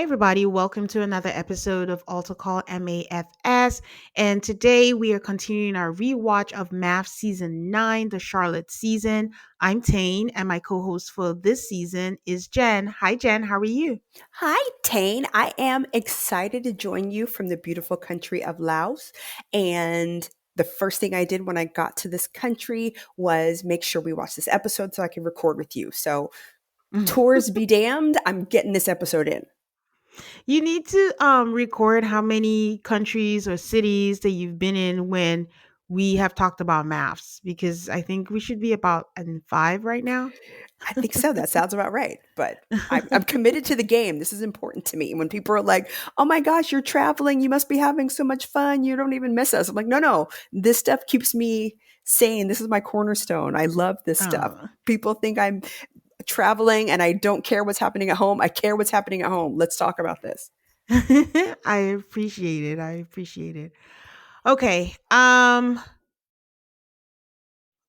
Hi, everybody. Welcome to another episode of Alto Call MAFS. And today we are continuing our rewatch of MAFS Season 9, the Charlotte season. I'm Tane, and my co host for this season is Jen. Hi, Jen. How are you? Hi, Tane. I am excited to join you from the beautiful country of Laos. And the first thing I did when I got to this country was make sure we watched this episode so I could record with you. So, tours be damned, I'm getting this episode in. You need to record how many countries or cities that you've been in when we have talked about maps because I think we should be about in five right now. I think so. That sounds about right. But I'm committed to the game. This is important to me. When people are like, oh my gosh, you're traveling. You must be having so much fun. You don't even miss us. I'm like, no. This stuff keeps me sane. This is my cornerstone. I love this stuff. Oh. People think I'm traveling and I don't care what's happening at home. I care what's happening at home. Let's talk about this. I appreciate it. I appreciate it. Okay.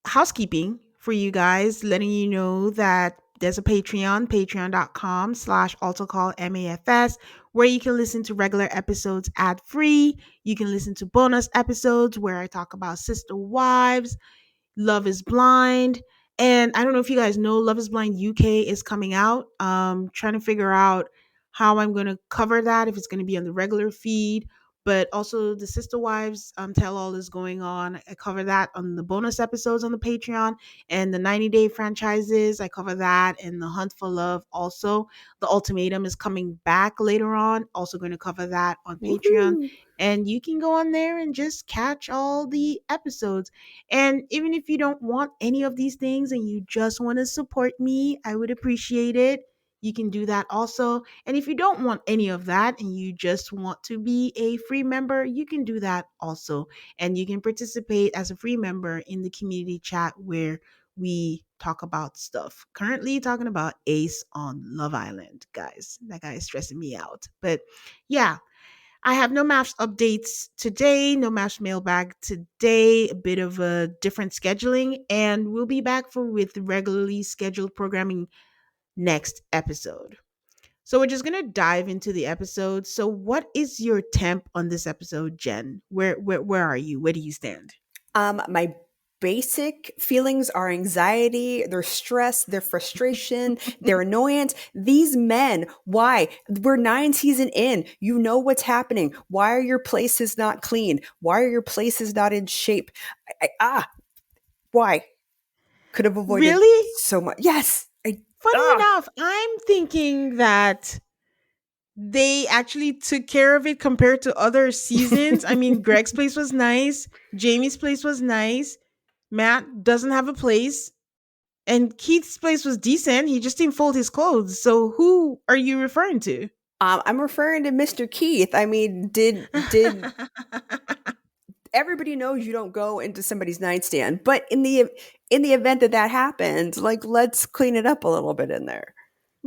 Housekeeping for you guys, letting you know that there's a Patreon, patreon.com/ autocall MAFS, where you can listen to regular episodes ad free. You can listen to bonus episodes where I talk about sister wives, Love is Blind. And I don't know if you guys know Love is Blind UK is coming out. Trying to figure out how I'm going to cover that, if it's going to be on the regular feed, but also the Sister Wives tell all is going on. I cover that on the bonus episodes on the Patreon, and the 90-day franchises. I cover that, and the Hunt for Love also. The Ultimatum is coming back later on. Also going to cover that on Patreon. Woohoo. And you can go on there and just catch all the episodes. And even if you don't want any of these things and you just want to support me, I would appreciate it. You can do that also. And if you don't want any of that and you just want to be a free member, you can do that also. And you can participate as a free member in the community chat where we talk about stuff. Currently talking about Ace on Love Island, guys. That guy is stressing me out. But yeah, I have no MAFS updates today, no MAFS mailbag today, a bit of a different scheduling, and we'll be back for with regularly scheduled programming next episode. So we're just gonna dive into the episode. So what is your temp on this episode, Jen? Where are you? Where do you stand? My basic feelings are anxiety, their stress, their frustration, their annoyance. These men, why? We're 9 seasons in. You know what's happening. Why are your places not clean? Why are your places not in shape? Why? Could have avoided Really? so much. Yes. Funny enough, I'm thinking that they actually took care of it compared to other seasons. I mean, Greg's place was nice, Jamie's place was nice, Matt doesn't have a place, and Keith's place was decent. He just didn't fold his clothes. So who are you referring to? I'm referring to Mr. Keith. I mean, did everybody knows you don't go into somebody's nightstand, but in the event that that happens, like let's clean it up a little bit in there.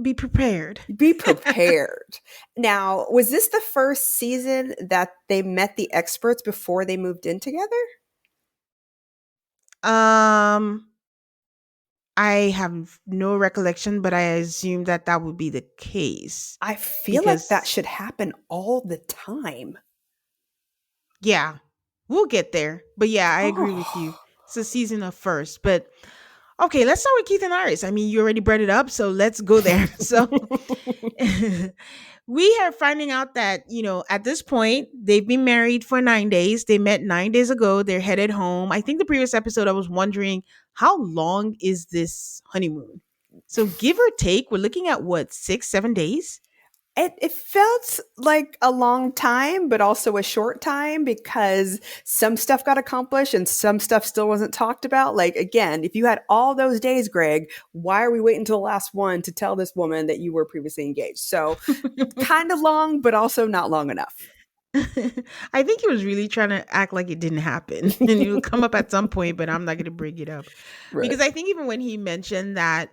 Be prepared. Be prepared. Now, was this the first season that they met the experts before they moved in together? Um, I have no recollection, but I assume that that would be the case I feel like that because, should happen all the time. yeah, we'll get there. But yeah, I agree with you. Oh. It's a season of first, but okay, let's start with Keith and Iris. I mean, you already brought it up, so let's go there. So we are finding out that, at this point, they've been married for 9 days. They met 9 days ago. They're headed home. I think the previous episode, I was wondering, how long is this honeymoon? So give or take, we're looking at what, 6, 7 days? It felt like a long time, but also a short time because some stuff got accomplished and some stuff still wasn't talked about. Like, again, if you had all those days, Greg, why are we waiting until the last one to tell this woman that you were previously engaged? So, kind of long, but also not long enough. I think he was really trying to act like it didn't happen and it will come up at some point, but I'm not going to bring it up Right. because I think even when he mentioned that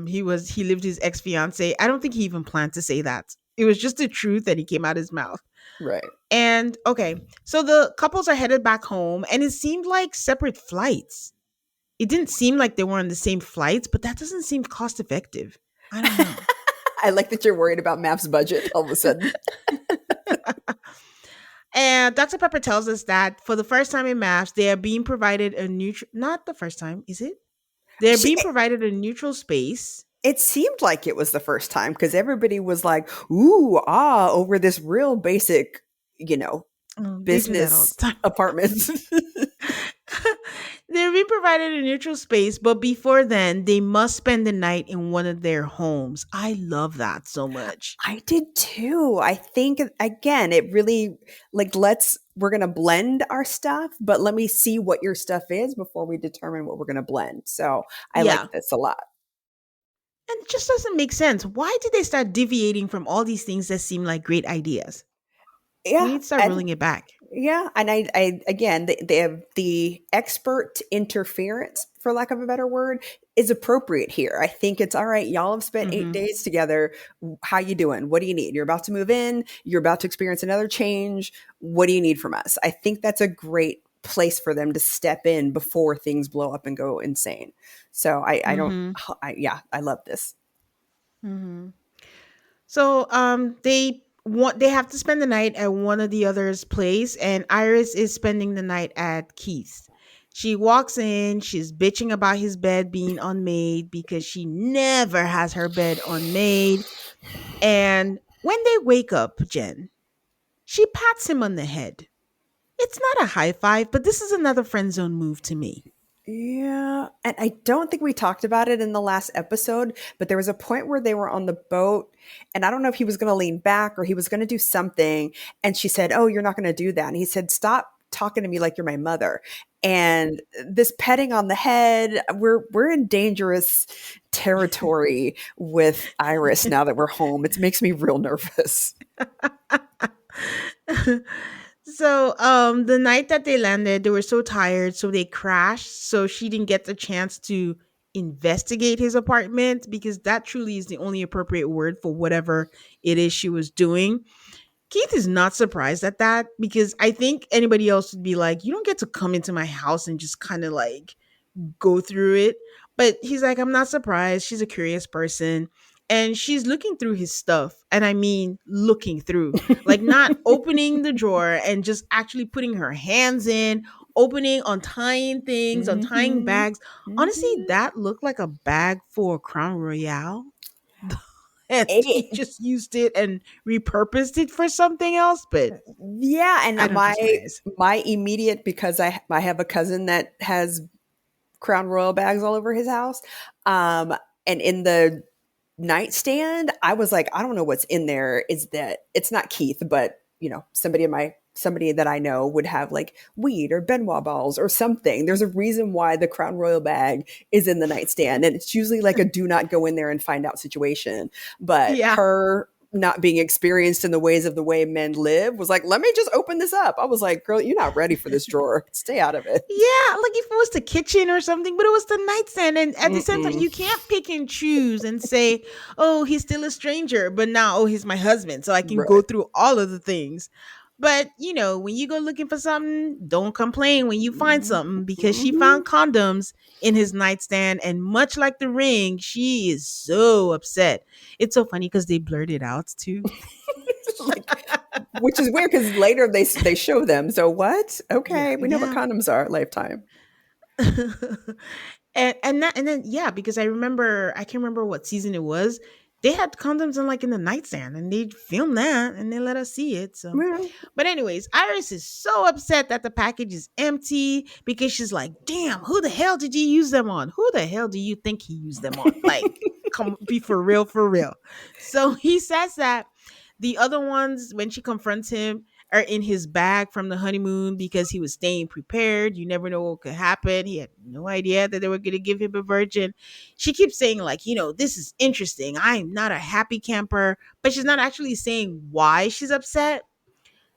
he lived his ex fiance, I don't think he even planned to say that. It was just the truth that he came out his mouth. Right. And okay, so the couples are headed back home, and it seemed like separate flights. It didn't seem like they were on the same flights, but that doesn't seem cost effective. I don't know. I like that you're worried about MAF's budget all of a sudden. And Dr. Pepper tells us that for the first time in MAFS, they are being provided a neutral, not the first time, is it? They're She, being provided a neutral space. it seemed like it was the first time because everybody was like, ooh, ah, over this real basic, you know, They do that all the business time. apartment. They're being provided a neutral space, but before then, they must spend the night in one of their homes. I love that so much. I did too. I think again, it really like we're gonna blend our stuff, but let me see what your stuff is before we determine what we're gonna blend. So I Yeah. like this a lot. And it just doesn't make sense. Why did they start deviating from all these things that seem like great ideas? They Yeah, need to start and rolling it back. yeah, and I again, they have the expert interference, for lack of a better word, is appropriate here. I think it's all right. Y'all have spent eight Hmm. days together. How you doing? What do you need? You're about to move in. You're about to experience another change. What do you need from us? I think that's a great place for them to step in before things blow up and go insane. So I don't, Hmm. yeah, I love this. Hmm. So they have to spend the night at one of the other's place, and Iris is spending the night at Keith's. She walks in, she's bitching about his bed being unmade because she never has her bed unmade. And when they wake up, Jen, she pats him on the head. It's not a high five, but this is another friend zone move to me. Yeah, and I don't think we talked about it in the last episode, but there was a point where they were on the boat, and I don't know if he was going to lean back or he was going to do something, and she said, "Oh, you're not going to do that." And he said, "Stop talking to me like you're my mother." And this petting on the head, we're in dangerous territory with Iris now that we're home. It makes me real nervous. So the night that they landed, they were so tired, so they crashed. So she didn't get the chance to investigate his apartment because that truly is the only appropriate word for whatever it is she was doing. Keith is not surprised at that because I think anybody else would be like, you don't get to come into my house and just kind of like go through it. But he's like, I'm not surprised. She's a curious person. And she's looking through his stuff. And I mean, looking through, like not opening the drawer and just actually putting her hands in, opening, untying things, untying Hmm. bags. Honestly, Hmm. that looked like a bag for Crown Royale. And he It, just used it and repurposed it for something else. But yeah, I and don't trust my eyes. my immediate, because I have a cousin that has Crown Royal bags all over his house. Um, and in the nightstand, I was like, I don't know what's in there. Is that it's not Keith, but you know, somebody that I know would have like weed or Benoit balls or something. There's a reason why the Crown Royal bag is in the nightstand, and it's usually like a do not go in there and find out situation. But Yeah. her not being experienced in the ways of the way men live was like, let me just open this up. I was like, girl, you're not ready for this drawer. Stay out of it. Yeah, like if it was the kitchen or something, but it was the nightstand. And at the same time, Mm-mm. you can't pick and choose and say, oh, he's still a stranger, but now, oh, he's my husband. So I can go Right. through all of the things. But, when you go looking for something, don't complain when you find something because she Mm-hmm. found condoms in his nightstand. And much like the ring, she is so upset. It's so funny because they blurred it out too. Like, which is weird because later they show them. So what? Yeah, Okay, we know what yeah. condoms are. Lifetime. And then yeah, because I can't remember what season it was. They had condoms in like in the nightstand and they filmed that and they let us see it. So Well, but anyways, Iris is so upset that the package is empty because she's like, damn, who the hell did you use them on? Who the hell do you think he used them on? Like, come be for real, for real. So he says that the other ones, when she confronts him, are in his bag from the honeymoon because he was staying prepared. You never know what could happen. He had no idea that they were going to give him a virgin. She keeps saying, like, this is interesting. I'm not a happy camper, but she's not actually saying why she's upset.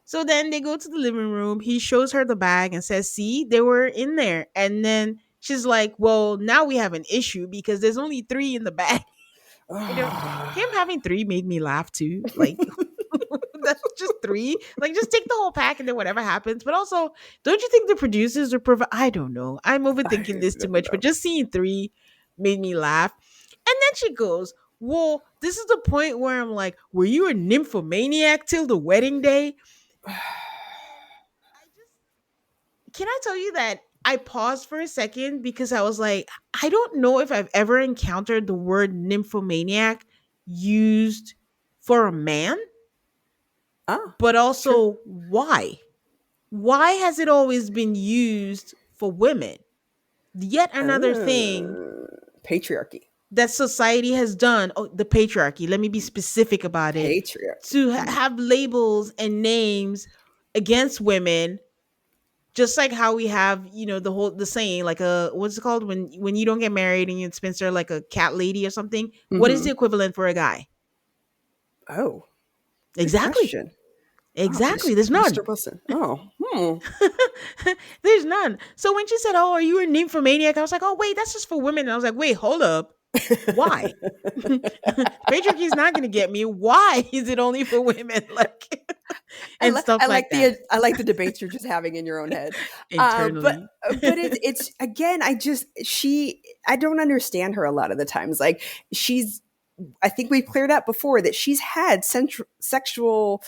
So then they go to the living room. He shows her the bag and says, see, they were in there. And then she's like, well, now we have an issue because there's only three in the bag. Him having three made me laugh too. Like, that's just three. Like, just take the whole pack and then whatever happens. But also, don't you think the producers are provide? I don't know. I'm I overthinking this too don't much, but know. just seeing three made me laugh. And then she goes, Well, this is the point where I'm like, were you a nymphomaniac till the wedding day? I just can I tell you that I paused for a second because I was like, I don't know if I've ever encountered the word nymphomaniac used for a man, Ah, but true. also why? Why has it always been used for women? Yet another thing Patriarchy. that society has done, oh, the patriarchy, let me be specific about it, Patriarchy. to have labels and names against women, just like how we have, the saying, like, a what's it called when you don't get married and you're Spencer, like a cat lady or something. What is Mm-hmm. the equivalent for a guy? Oh, good Exactly. question. Oh, Exactly. There's none. Mr. Wilson. Oh, hmm. There's none. So when she said, "Oh, are you a nymphomaniac?" I was like, "Oh, wait, that's just for women." And I was like, "Wait, hold up. Why? Patriarchy is not going to get me. Why is it only for women?" Like, and stuff like that I like the debates you're just having in your own head. But internally. it's again, I don't understand her a lot of the times. Like she's I think we've cleared up before that she's had sexual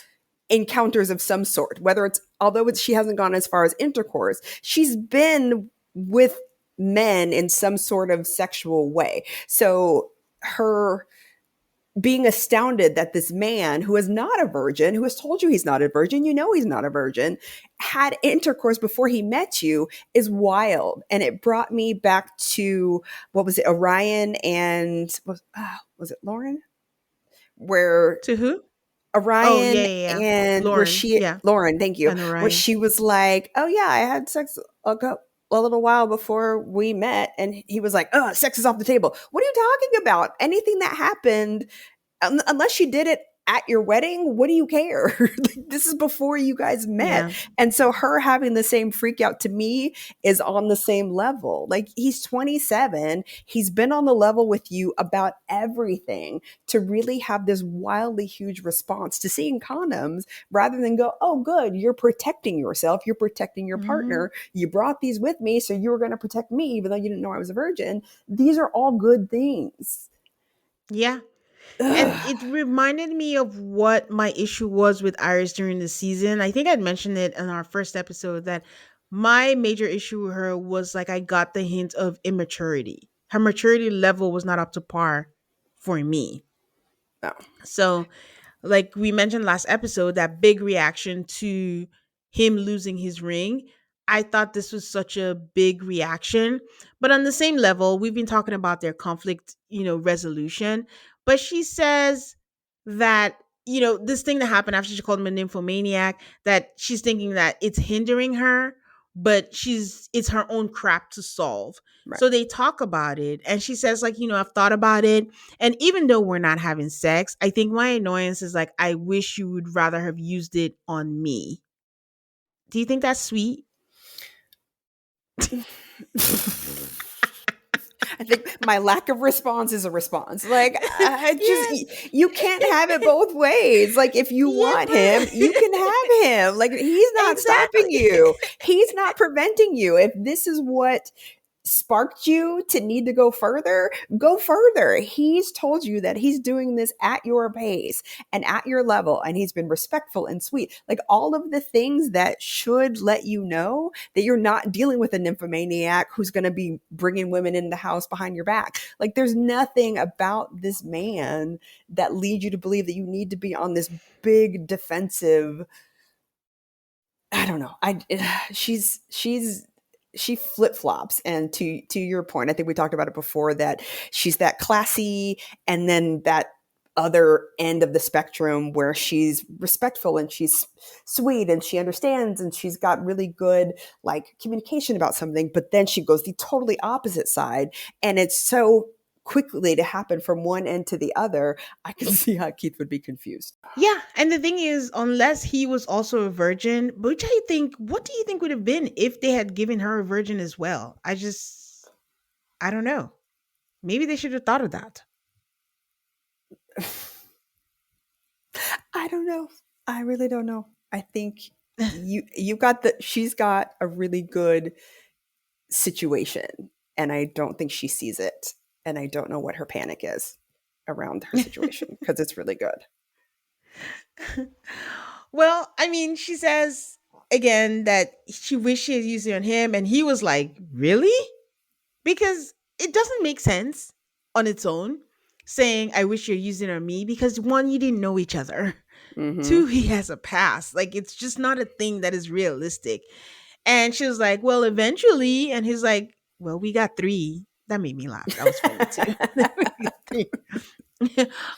encounters of some sort, whether it's although she hasn't gone as far as intercourse, she's been with men in some sort of sexual way. So her being astounded that this man who is not a virgin, who has told you he's not a virgin, you know he's not a virgin, had intercourse before he met you is wild. And it brought me back to what was it, Orion and was it Lauren? Where To who? Oh, yeah, Orion yeah, yeah. and where Lauren, she yeah, Lauren, thank you, and where Orion. she was like, "Oh yeah, I had sex a little while before we met," and he was like, "Oh, sex is off the table." What are you talking about? Anything that happened unless you did it at your wedding, what do you care? Like, this is before you guys met. Yeah. And so her having the same freak out to me is on the same level. Like he's 27, he's been on the level with you about everything to really have this wildly huge response to seeing condoms rather than go, "Oh good, you're protecting yourself, you're protecting your Hmm. partner. You brought these with me so you were going to protect me even though you didn't know I was a virgin." These are all good things. Yeah. And Ugh. it reminded me of what my issue was with Iris during the season. I think I'd mentioned it in our first episode that my major issue with her was like I got the hint of immaturity. Her maturity level was not up to par for me. No. So, like we mentioned last episode, that big reaction to him losing his ring, I thought this was such a big reaction. But on the same level, we've been talking about their conflict, resolution. But she says that, this thing that happened after she called him a nymphomaniac, that she's thinking that it's hindering her, but it's her own crap to solve. Right. So they talk about it, and she says, like, I've thought about it, and even though we're not having sex, I think my annoyance is like, I wish you would rather have used it on me. Do you think that's sweet? I think my lack of response is a response. Like I just Yes. you can't have it both ways. Like if you Yes, want him, you but can have him. Like he's not stopping exactly. you. He's not preventing you. If this is what sparked you to need to go further, go further. He's told you that he's doing this at your pace and at your level, and he's been respectful and sweet. Like all of the things that should let you know that you're not dealing with a nymphomaniac who's going to be bringing women in the house behind your back. Like there's nothing about this man that leads you to believe that you need to be on this big defensive. I don't know. She flip flops, and to your point, I think we talked about it before that she's that classy, and then that other end of the spectrum where she's respectful and she's sweet and she understands and she's got really good like communication about something, but then she goes the totally opposite side, and it's so quickly to happen from one end to the other. I can see how Keith would be confused. Yeah, and the thing is, unless he was also a virgin, what do you think would have been if they had given her a virgin as well? I don't know. Maybe they should have thought of that. I don't know. I really don't know. I think you got the she's got a really good situation, and I don't think she sees it, and I don't know what her panic is around her situation because it's really good. Well, I mean, she says again that she wished she had used it on him, and he was like, "Really?" Because it doesn't make sense on its own saying, "I wish you're using it on me," because one, you didn't know each other. Hmm. Two, he has a past. Like, it's just not a thing that is realistic. And she was like, "Well, eventually." And he's like, "Well, we got three." That made me laugh. That was funny too. We got three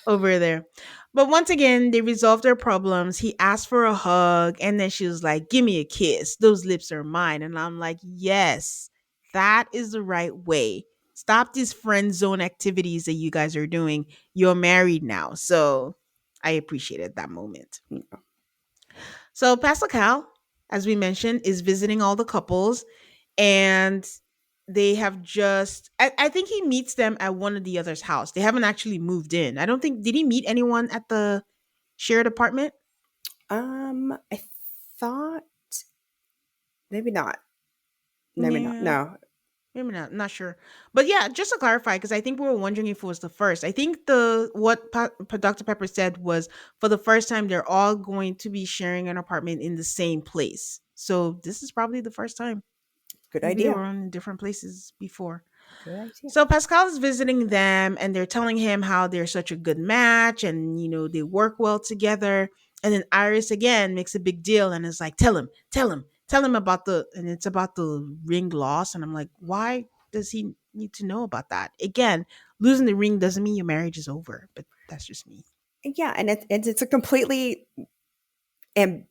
over there. But once again, they resolved their problems. He asked for a hug, and then she was like, "Give me a kiss. Those lips are mine." And I'm like, "Yes, that is the right way. Stop these friend zone activities that you guys are doing. You're married now." So I appreciated that moment. So Pastor Cal, as we mentioned, is visiting all the couples, and they have just I think he meets them at one of the other's house. They haven't actually moved in. I don't think, did he meet anyone at the shared apartment? I thought maybe not. Maybe not. Yeah, No. maybe not. Not sure. But yeah, just to clarify, because I think we were wondering if it was the first. I think Dr. Pepper said was for the first time they're all going to be sharing an apartment in the same place. So this is probably the first time. Good Maybe they idea. were in different places before. Good idea. So Pascal is visiting them, and they're telling him how they're such a good match, and they work well together. And then Iris again makes a big deal and is like, tell him about and it's about the ring loss." And I'm like, why does he need to know about that? Again, losing the ring doesn't mean your marriage is over, but that's just me. Yeah, and it's a completely and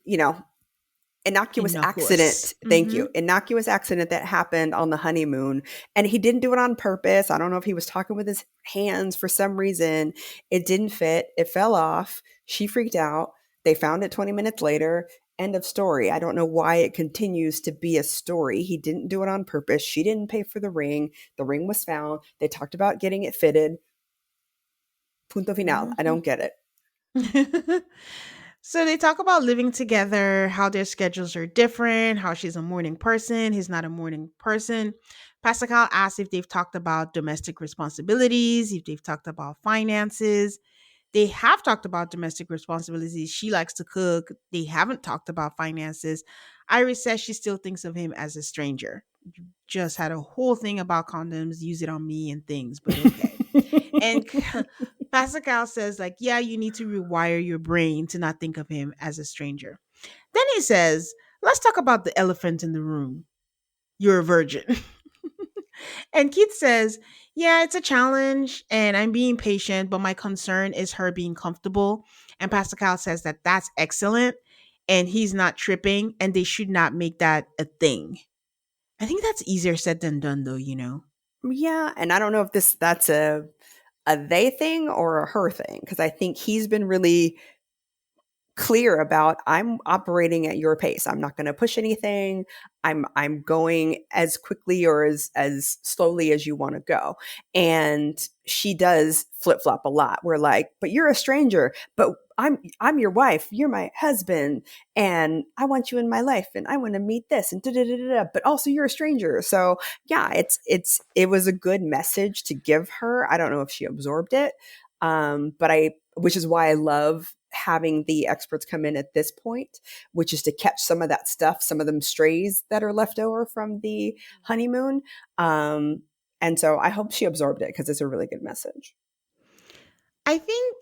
innocuous Innocuous. accident. Thank Mm-hmm. you. Innocuous accident that happened on the honeymoon. And he didn't do it on purpose. I don't know if he was talking with his hands for some reason. It didn't fit. It fell off. She freaked out. They found it 20 minutes later. End of story. I don't know why it continues to be a story. He didn't do it on purpose. She didn't pay for the ring. The ring was found. They talked about getting it fitted. Punto final. I Mm-hmm. don't get it. So they talk about living together, how their schedules are different, how she's a morning person, he's not a morning person. Pascal asks if they've talked about domestic responsibilities, if they've talked about finances. They have talked about domestic responsibilities. She likes to cook. They haven't talked about finances. Iris says she still thinks of him as a stranger. Just had a whole thing about condoms, use it on me and things, but okay. And Pascal says, like, yeah, you need to rewire your brain to not think of him as a stranger. Then he says, let's talk about the elephant in the room. You're a virgin. And Keith says, yeah, it's a challenge and I'm being patient, but my concern is her being comfortable. And Pascal says that that's excellent and he's not tripping and they should not make that a thing. I think that's easier said than done, though. Yeah, and I don't know if that's a they thing or a her thing because I think he's been really clear about I'm operating at your pace. I'm not going to push anything. I'm going as quickly or as slowly as you want to go. And she does flip-flop a lot. We're like, "But you're a stranger, but I'm your wife. You're my husband and I want you in my life and I want to meet this and da da da da. But also you're a stranger." So, yeah, it was a good message to give her. I don't know if she absorbed it. But which is why I love having the experts come in at this point, which is to catch some of that stuff, some of them strays that are left over from the honeymoon. And so I hope she absorbed it because it's a really good message. I think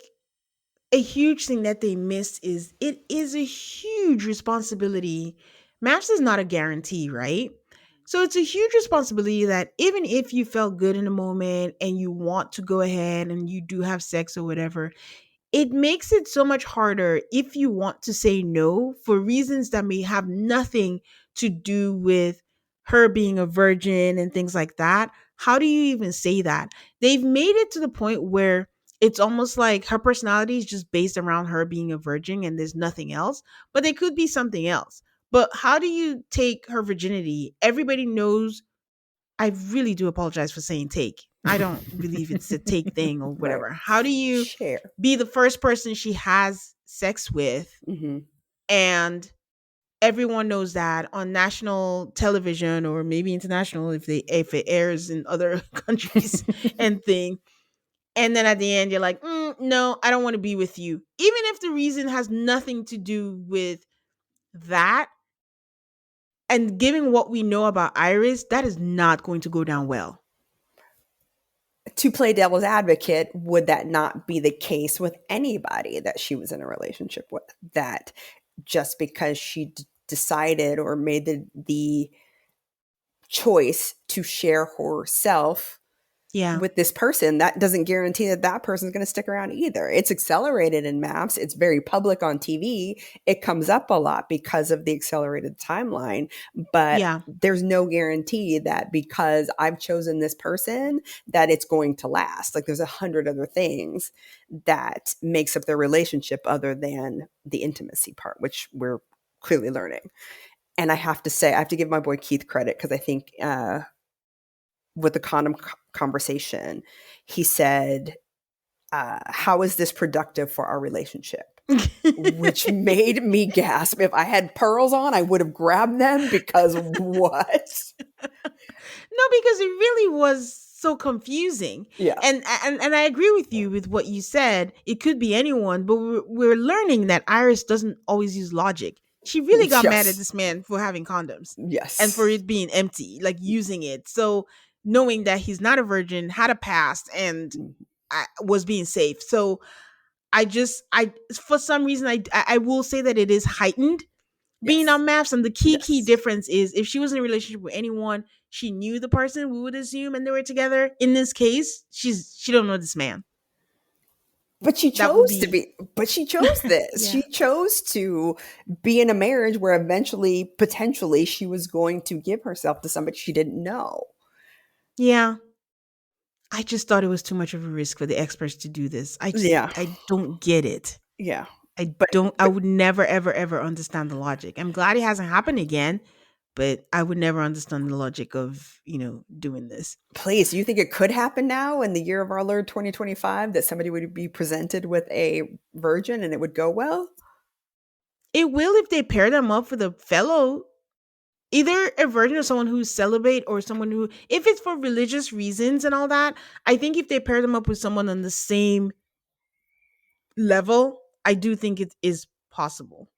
a huge thing that they missed is it is a huge responsibility. MAFS is not a guarantee, right? So it's a huge responsibility that even if you felt good in a moment and you want to go ahead and you do have sex or whatever, it makes it so much harder if you want to say no for reasons that may have nothing to do with her being a virgin and things like that. How do you even say that? They've made it to the point where it's almost like her personality is just based around her being a virgin and there's nothing else, but they could be something else. But how do you take her virginity? Everybody knows. I really do apologize for saying take. I don't believe it's a take thing or Right. whatever. How do you Share. be the first person she has sex with Hmm. and everyone knows that on national television or maybe international if it airs in other countries and thing, And then at the end, you're like, no, I don't want to be with you. Even if the reason has nothing to do with that, and given what we know about Iris, that is not going to go down well. To play devil's advocate, would that not be the case with anybody that she was in a relationship with? That just because she decided or made the choice to share herself Yeah. with this person, that doesn't guarantee that that person's going to stick around either. It's accelerated in MAFS. It's very public on TV. It comes up a lot because of the accelerated timeline, but Yeah. there's no guarantee that because I've chosen this person that it's going to last. Like there's 100 other things that makes up their relationship other than the intimacy part, which we're clearly learning. And I have to say, I have to give my boy Keith credit because I think with the condom conversation, he said, how is this productive for our relationship? Which made me gasp. If I had pearls on, I would have grabbed them because what? No, because it really was so confusing. Yeah. And I agree with you with what you said. It could be anyone, but we're learning that Iris doesn't always use logic. She really got mad at Yes. this man for having condoms and for Yes. it being empty, like using it. So knowing that he's not a virgin, had a past, and was being safe. So I for some reason I will say that it is heightened being Yes. on maps, and the key Yes. difference is if she was in a relationship with anyone, she knew the person, we would assume, and they were together. In this case, she don't know this man. But she That would chose to be be, but she chose this. yeah. She chose to be in a marriage where eventually, potentially, she was going to give herself to somebody she didn't know. Yeah. I just thought it was too much of a risk for the experts to do this. Yeah. I don't get it. Yeah. I But, don't I but would never ever ever understand the logic. I'm glad it hasn't happened again, but I would never understand the logic of, doing this. please, you think it could happen now in the year of our Lord 2025 that somebody would be presented with a virgin and it would go well? It will if they pair them up with a fellow, either a virgin or someone who's celibate, or someone who, if it's for religious reasons and all that, I think if they pair them up with someone on the same level, I do think it is possible.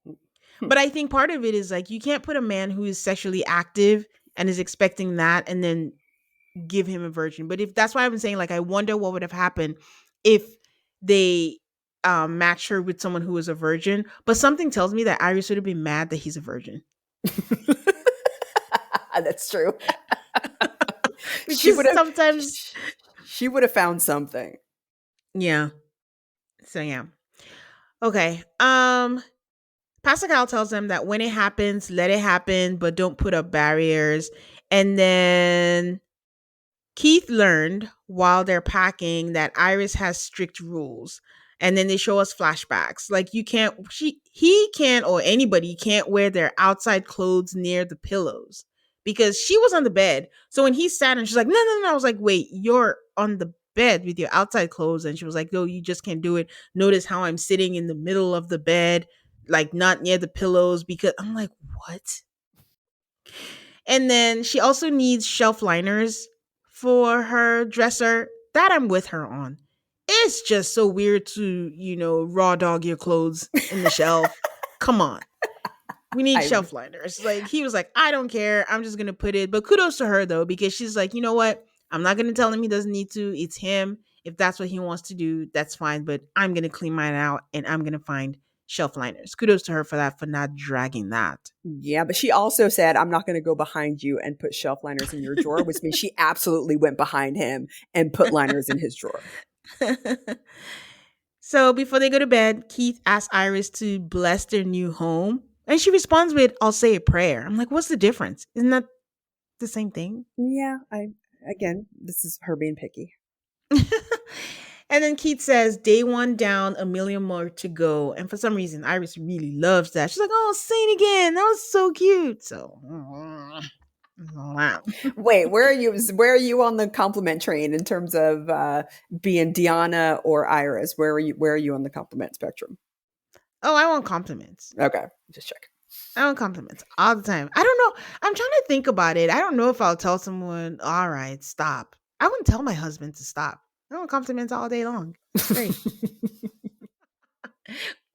Hmm. But I think part of it is like you can't put a man who is sexually active and is expecting that and then give him a virgin. But if that's why I've been saying, like, I wonder what would have happened if they matched her with someone who was a virgin. But something tells me that Iris would have been mad that he's a virgin. That's true. She would Because have sometimes, she would have found something. yeah. So yeah. Okay. Pascal tells them that when it happens, let it happen, but don't put up barriers. And then Keith learned while they're packing that Iris has strict rules. And then they show us flashbacks. Like he can't, or anybody can't wear their outside clothes near the pillows because she was on the bed. So when he sat and she's like, no, no, no. I was like, wait, you're on the bed with your outside clothes. And she was like, no, you just can't do it. Notice how I'm sitting in the middle of the bed, like not near the pillows, because I'm like, what? And then she also needs shelf liners for her dresser. That I'm with her on. It's just so weird to, raw dog your clothes in the shelf. Come on. We need I shelf liners. Like he was like, I don't care. I'm just gonna put it. But kudos to her though, because she's like, you know what? I'm not gonna tell him he doesn't need to. It's him. If that's what he wants to do, that's fine. But I'm gonna clean mine out and I'm gonna find shelf liners. Kudos to her for that, for not dragging that. Yeah, but she also said, I'm not going to go behind you and put shelf liners in your drawer, which means she absolutely went behind him and put liners in his drawer. So before they go to bed, Keith asks Iris to bless their new home. And she responds with, I'll say a prayer. I'm like, what's the difference? Isn't that the same thing? Yeah, again, this is her being picky. And then Keith says, day one down, a million more to go. And for some reason, Iris really loves that. She's like, oh, say it again. That was so cute. So, wow. Wait, where are you? Where are you on the compliment train in terms of being Deonna or Iris? Where are you? Where are you on the compliment spectrum? Oh, I want compliments. Okay, just check. I want compliments all the time. I don't know. I'm trying to think about it. I don't know if I'll tell someone, all right, stop. I wouldn't tell my husband to stop. Oh, compliments all day long. It's great.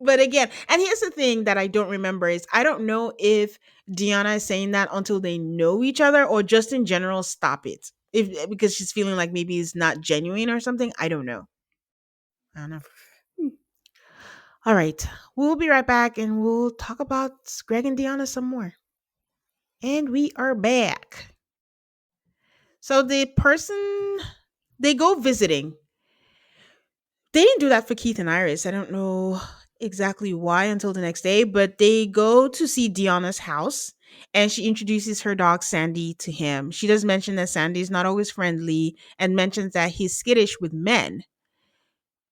But again, and here's the thing that I don't remember is I don't know if Deanna is saying that until they know each other or just in general stop it. If because she's feeling like maybe it's not genuine or something. I don't know. I don't know. All right. We'll be right back and we'll talk about Greg and Deanna some more. And we are back. So the person they go visiting. They didn't do that for Keith and Iris. I don't know exactly why until the next day, but they go to see Deanna's house and she introduces her dog Sandy to him. She does mention that Sandy is not always friendly and mentions that he's skittish with men.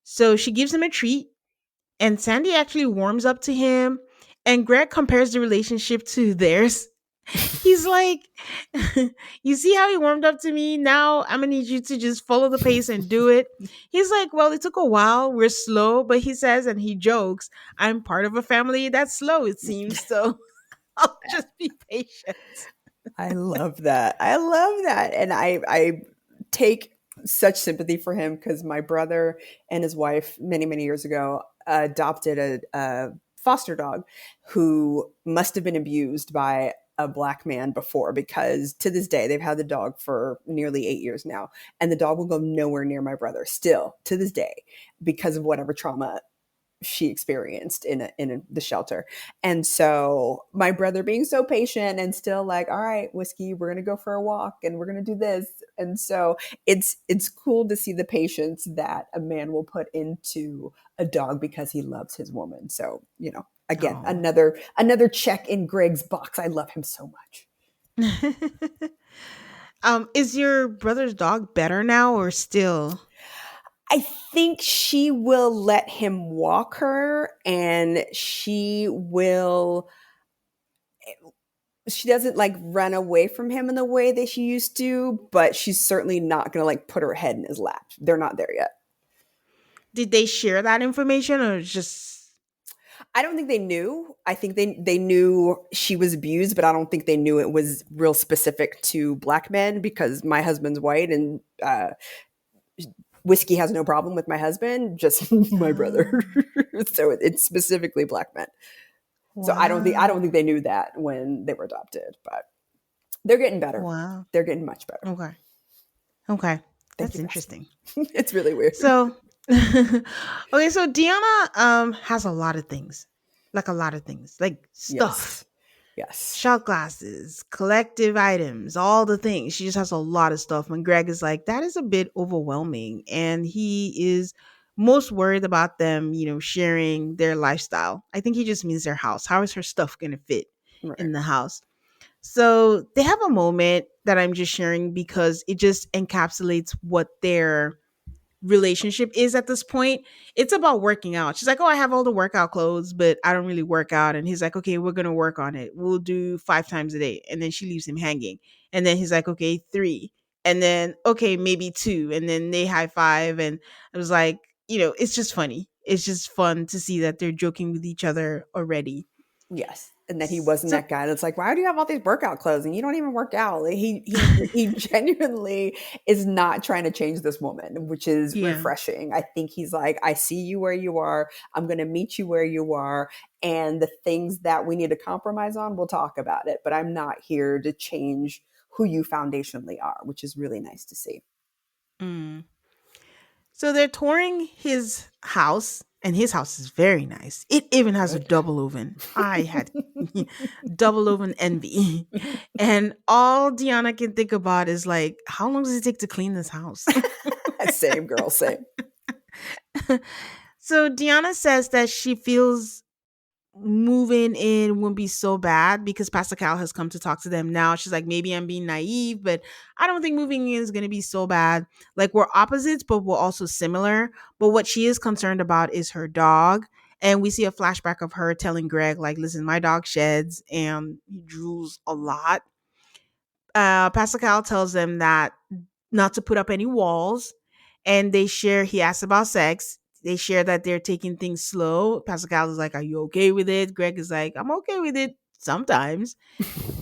So she gives him a treat and Sandy actually warms up to him and Greg compares the relationship to theirs. He's like, you see how he warmed up to me? Now I'm gonna need you to just follow the pace and do it. He's like, well, it took a while. We're slow, but he says, and he jokes, I'm part of a family that's slow, it seems. So I'll just be patient. I love that. I love that. And I take such sympathy for him because my brother and his wife many, many years ago adopted a foster dog who must have been abused by a black man before, because to this day they've had the dog for nearly 8 years now, and the dog will go nowhere near my brother still to this day because of whatever trauma she experienced the shelter. And so my brother being so patient and still like, all right, Whiskey, we're gonna go for a walk and we're gonna do this. And so it's cool to see the patience that a man will put into a dog because he loves his woman. So, again, Oh. another check in Greg's box. I love him so much. Is your brother's dog better now or still? I think she will let him walk her, and she doesn't like run away from him in the way that she used to, but she's certainly not going to like put her head in his lap. They're not there yet. Did they share that information or just I don't think they knew. I think they knew she was abused, but I don't think they knew it was real specific to black men because my husband's white, and Whiskey has no problem with my husband, just my brother. oh, So it's specifically black men. So I don't think wow. they knew that when they were adopted, but they're getting better. Wow. They're getting much better. Okay. Okay. Thank you That's for asking. interesting. It's really weird. So, okay, so Deanna has a lot of things, like a lot of things, like stuff, Yes. Yes. shot glasses, collective items, all the things. She just has a lot of stuff. When Greg is like, that is a bit overwhelming, and he is most worried about them, sharing their lifestyle. I think he just means their house. How is her stuff going to fit Right. in the house? So they have a moment that I'm just sharing because it just encapsulates what their relationship is at this point. It's about working out. She's like, oh, I have all the workout clothes, but I don't really work out. And he's like, okay, we're going to work on it. We'll do 5 times a day. And then she leaves him hanging. And then he's like, okay, 3. And then, okay, maybe 2. And then they high five. And I was like, it's just funny. It's just fun to see that they're joking with each other already. Yes. And that he wasn't So, that guy that's like, why do you have all these workout clothes and you don't even work out? Like, he genuinely is not trying to change this woman, which is yeah. refreshing. I think he's like, I see you where you are. I'm going to meet you where you are. And the things that we need to compromise on, we'll talk about it. But I'm not here to change who you foundationally are, which is really nice to see. Mm. So they're touring his house, and his house is very nice. It even has a Good. double oven. I had double oven envy. And all Deanna can think about is like, how long does it take to clean this house? Same girl, same. So Deanna says that she feels moving in wouldn't be so bad because Pastor Cal has come to talk to them now. She's like, maybe I'm being naive, but I don't think moving in is going to be so bad. Like, we're opposites, but we're also similar. But what she is concerned about is her dog. And we see a flashback of her telling Greg, like, listen, my dog sheds and he drools a lot. Pastor Cal tells them that not to put up any walls. And he asks about sex. They share that they're taking things slow. Pastor Cal is like, are you okay with it? Greg is like, I'm okay with it sometimes.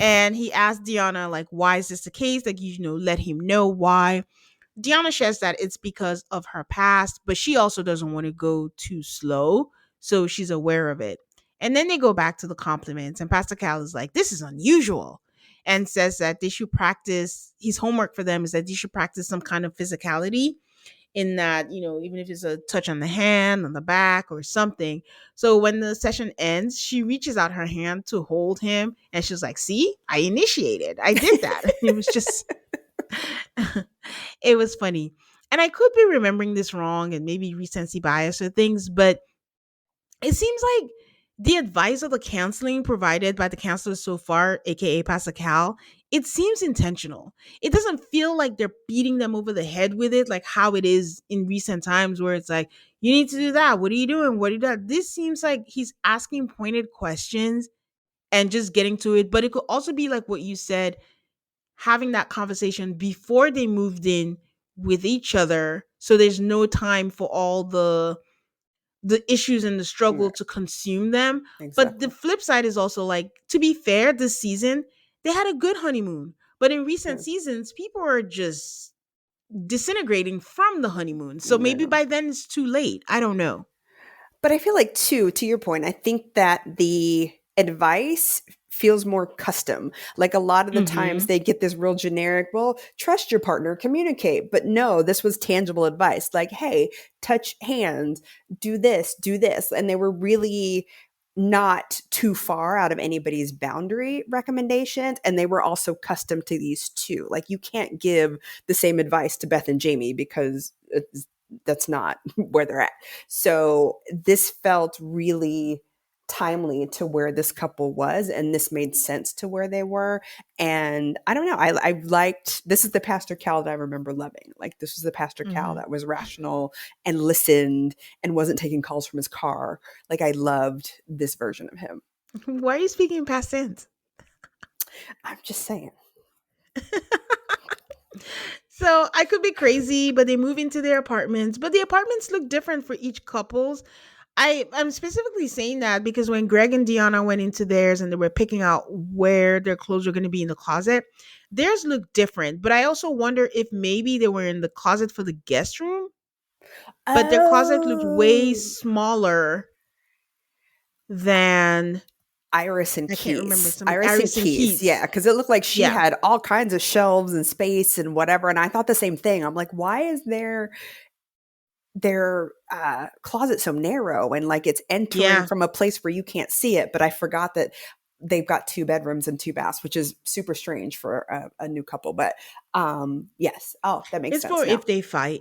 And he asked Deanna, like, why is this the case? Like, let him know why. Deanna says that it's because of her past, but she also doesn't want to go too slow. So she's aware of it. And then they go back to the compliments, and Pastor Cal is like, this is unusual. And says that they should practice, his homework for them is that they should practice some kind of physicality in that, even if it's a touch on the hand, on the back, or something. So when the session ends, she reaches out her hand to hold him, and she's like, see, I initiated. I did that. It was just, it was funny. And I could be remembering this wrong and maybe recency bias or things, but it seems like the advice of the counseling provided by the counselors so far, aka Pascal, it seems intentional. It doesn't feel like they're beating them over the head with it, like how it is in recent times where it's like, you need to do that. What are you doing? What are you doing? This seems like he's asking pointed questions and just getting to it. But it could also be like what you said, having that conversation before they moved in with each other. So there's no time for all the issues and the struggle Right, to consume them. But the exactly. flip side is also like, to be fair, this season, they had a good honeymoon. But in recent Yeah. seasons, people are just disintegrating from the honeymoon. So maybe Yeah. by then it's too late. I don't know. But I feel like too, to your point, I think that the advice feels more custom. Like a lot of the times Mm-hmm. they get this real generic, well, trust your partner, communicate. But no, this was tangible advice. Like, hey, touch hands, do this, do this. And they were really not too far out of anybody's boundary recommendations. And they were also custom to these two. Like you can't give the same advice to Beth and Jamie because that's not where they're at. So this felt really timely to where this couple was, and this made sense to where they were. And I don't know, I liked, this is the Pastor Cal that I remember loving. Like this was the Pastor Cal Mm-hmm. that was rational and listened and wasn't taking calls from his car. Like I loved this version of him. Why are you speaking in past tense? I'm just saying. So I could be crazy, but they move into their apartments. But the apartments look different for each couples. I'm specifically saying that because when Greg and Deanna went into theirs and they were picking out where their clothes were going to be in the closet, theirs looked different. But I also wonder if maybe they were in the closet for the guest room, but their closet looked way Oh, smaller than, Iris and I can't remember, Keys. some Iris and Iris and Keys, yeah, Keats. because it looked like she Yeah, had all kinds of shelves and space and whatever. And I thought the same thing. I'm like, why is their closet so narrow and like it's entering yeah. from a place where you can't see it? But I forgot that they've got two bedrooms and two baths, which is super strange for a new couple. But yes, oh, that makes It's for sense now. if they fight.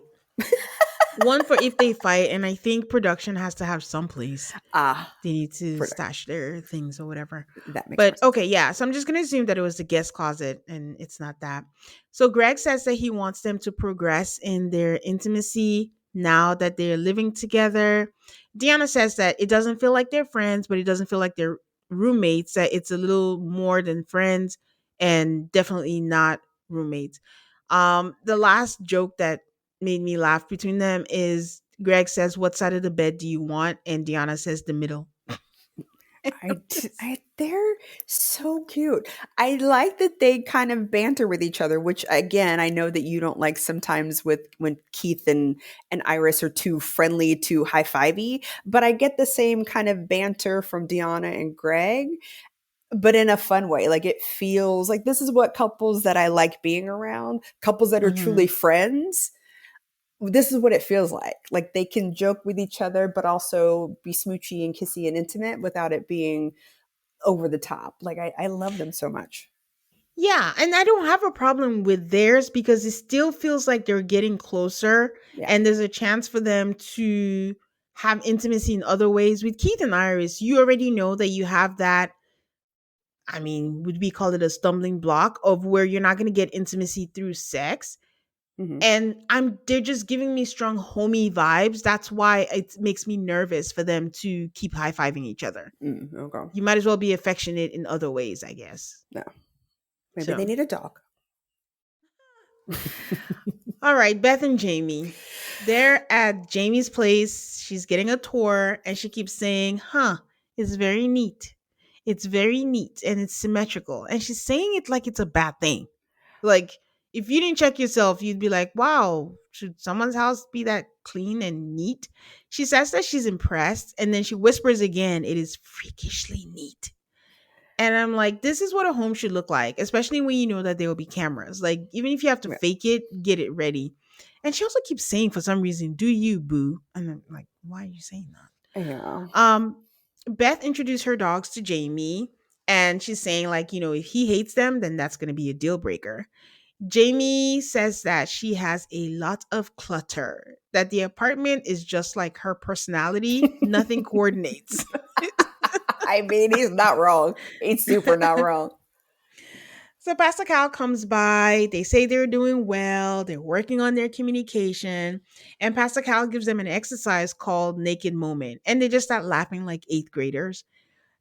One for if they fight, and I think production has to have some place Ah, they need to production. stash their things or whatever. That makes more But sense. okay, yeah. So I'm just gonna assume that it was the guest closet and it's not that. So Greg says that he wants them to progress in their intimacy now that they're living together. Deanna says that it doesn't feel like they're friends, but it doesn't feel like they're roommates, that it's a little more than friends and definitely not roommates. The last joke that made me laugh between them is Greg says, what side of the bed do you want? And Deanna says the middle. They're so cute. I like that they kind of banter with each other, which again, I know that you don't like sometimes with when Keith and Iris are too friendly, too high fivey, but I get the same kind of banter from Deanna and Greg, but in a fun way. Like it feels like this is what couples that I like being around, couples that are truly Mhm. friends. This is what it feels like. Like they can joke with each other, but also be smoochy and kissy and intimate without it being over the top. Like I love them so much. Yeah, and I don't have a problem with theirs because it still feels like they're getting closer Yeah. and there's a chance for them to have intimacy in other ways. With Keith and Iris, you already know that you have that, I mean, would we call it a stumbling block of where you're not going to get intimacy through sex? Hmm. And they're just giving me strong homey vibes. That's why it makes me nervous for them to keep high-fiving each other. Okay. You might as well be affectionate in other ways, I guess. No. Maybe they So need a dog. all right, Beth and Jamie. They're at Jamie's place. She's getting a tour and she keeps saying, huh, it's very neat. It's very neat and it's symmetrical. And she's saying it like it's a bad thing. Like If you didn't check yourself, you'd be like, wow, should someone's house be that clean and neat? She says that she's impressed, and then she whispers again, it is freakishly neat. And I'm like, this is what a home should look like, especially when you know that there will be cameras. Like, even if you have to Yeah. fake it, get it ready. And she also keeps saying, for some reason, do you, boo? And I'm like, why are you saying that? Yeah. Beth introduced her dogs to Jamie, and she's saying, like, if he hates them, then that's going to be a deal breaker. Jamie says that she has a lot of clutter, that the apartment is just like her personality, nothing coordinates. I mean, he's not wrong. He's super not wrong. So Pastor Cal comes by. They say they're doing well. They're working on their communication. And Pastor Cal gives them an exercise called Naked Moment. And they just start laughing like eighth graders.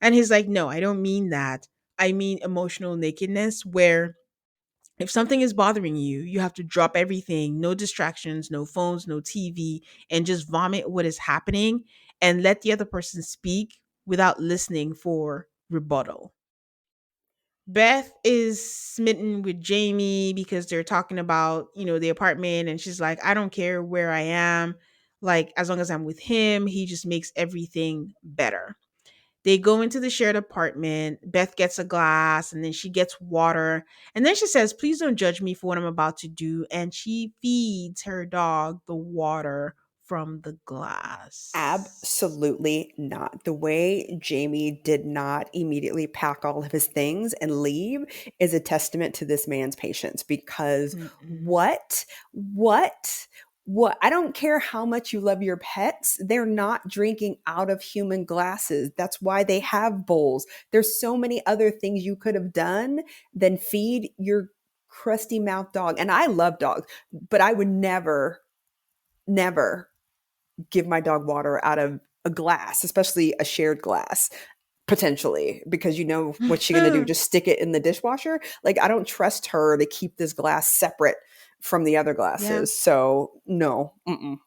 And he's like, no, I don't mean that. I mean emotional nakedness, where if something is bothering you, you have to drop everything, no distractions, no phones, no TV, and just vomit what is happening and let the other person speak without listening for rebuttal. Beth is smitten with Jamie because they're talking about, the apartment, and she's like, I don't care where I am. Like, as long as I'm with him, he just makes everything better. They go into the shared apartment. Beth gets a glass and then she gets water. And then she says, please don't judge me for what I'm about to do. And she feeds her dog the water from the glass. Absolutely not. The way Jamie did not immediately pack all of his things and leave is a testament to this man's patience because Mm-mm. what? I don't care how much you love your pets. They're not drinking out of human glasses. That's why they have bowls. There's so many other things you could have done than feed your crusty mouth dog. And I love dogs, but I would never give my dog water out of a glass, especially a shared glass, potentially, because you know what's she going to do? Just stick it in the dishwasher? Like, I don't trust her to keep this glass separate from the other Yeah. glasses. So, no. Mm-mm.